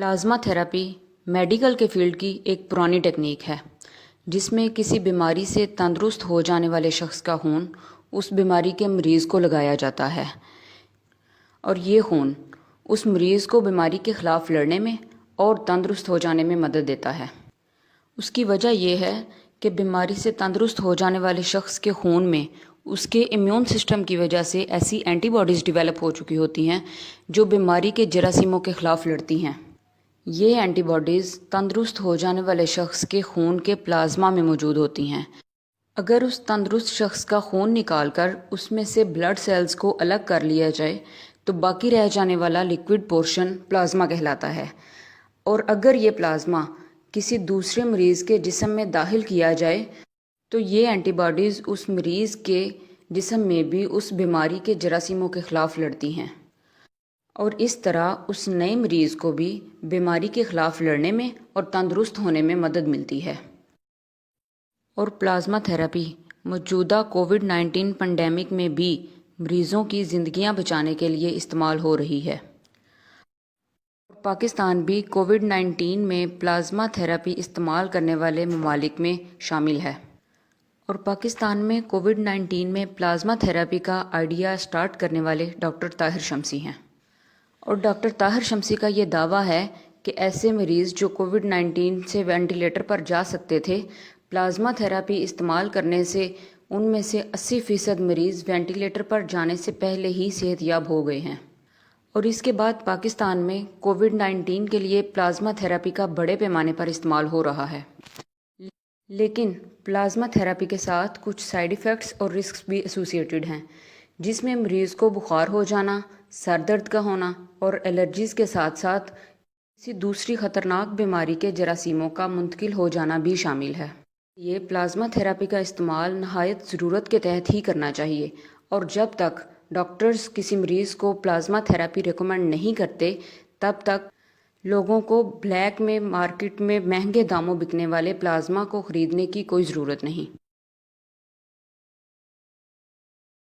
Plasma therapy medical के field की एक पुरानी टेक्निक है जिसमें किसी बीमारी से तंदुरुस्त हो जाने वाले शख्स का खून उस बीमारी के मरीज़ को लगाया जाता है और ये खून उस मरीज़ को बीमारी के ख़िलाफ़ लड़ने में और तंदुरुस्त हो जाने में मदद देता है। उसकी वजह यह है कि बीमारी से तंदुरुस्त हो जाने वाले शख्स के खून में उसके इम्यून सिस्टम की वजह से ऐसी एंटीबॉडीज़ डेवलप हो चुकी होती हैं जो बीमारी के जरासीमों के ख़िलाफ़ लड़ती हैं। ये एंटीबॉडीज़ तंदुरुस्त हो जाने वाले शख्स के खून के प्लाज्मा में मौजूद होती हैं। अगर उस तंदुरुस्त शख्स का खून निकालकर उसमें से ब्लड सेल्स को अलग कर लिया जाए तो बाकी रह जाने वाला लिक्विड पोर्शन प्लाज्मा कहलाता है। और अगर ये प्लाज्मा किसी दूसरे मरीज़ के जिस्म में दाखिल किया जाए तो ये एंटीबॉडीज़ उस मरीज़ के जिस्म में भी उस बीमारी के जरासीमों के ख़िलाफ़ लड़ती हैं और इस तरह उस नए मरीज़ को भी बीमारी के ख़िलाफ़ लड़ने में और तंदुरुस्त होने में मदद मिलती है। और प्लाज्मा थेरेपी मौजूदा कोविड-19 पेंडेमिक में भी मरीज़ों की ज़िंदगियां बचाने के लिए इस्तेमाल हो रही है। पाकिस्तान भी कोविड-19 में प्लाज्मा थेरेपी इस्तेमाल करने वाले ममालिक में शामिल है और पाकिस्तान में कोविड-19 में प्लाज्मा थेरेपी का आइडिया स्टार्ट करने वाले डॉक्टर ताहिर शमसी हैं। और डॉक्टर ताहिर शमसी का ये दावा है कि ऐसे मरीज़ जो कोविड-19 से वेंटिलेटर पर जा सकते थे, प्लाज्मा थेरेपी इस्तेमाल करने से उनमें से 80% मरीज़ वेंटिलेटर पर जाने से पहले ही सेहतयाब हो गए हैं। और इसके बाद पाकिस्तान में कोविड-19 के लिए प्लाज्मा थेरेपी का बड़े पैमाने पर इस्तेमाल हो रहा है। लेकिन प्लाज्मा थेरेपी के साथ कुछ साइड इफ़ेक्ट्स और रिस्क भी एसोसिएटेड हैं, जिसमें मरीज़ को बुखार हो जाना, सर दर्द का होना और एलर्जीज़ के साथ साथ किसी दूसरी ख़तरनाक बीमारी के जरासीमों का मुंतकिल हो जाना भी शामिल है। ये प्लाज्मा थेरेपी का इस्तेमाल नहायत ज़रूरत के तहत ही करना चाहिए और जब तक डॉक्टर्स किसी मरीज़ को प्लाज्मा थेरेपी रिकमेंड नहीं करते तब तक लोगों को ब्लैक में मार्केट में महंगे दामों बिकने वाले प्लाज्मा को ख़रीदने की कोई ज़रूरत नहीं।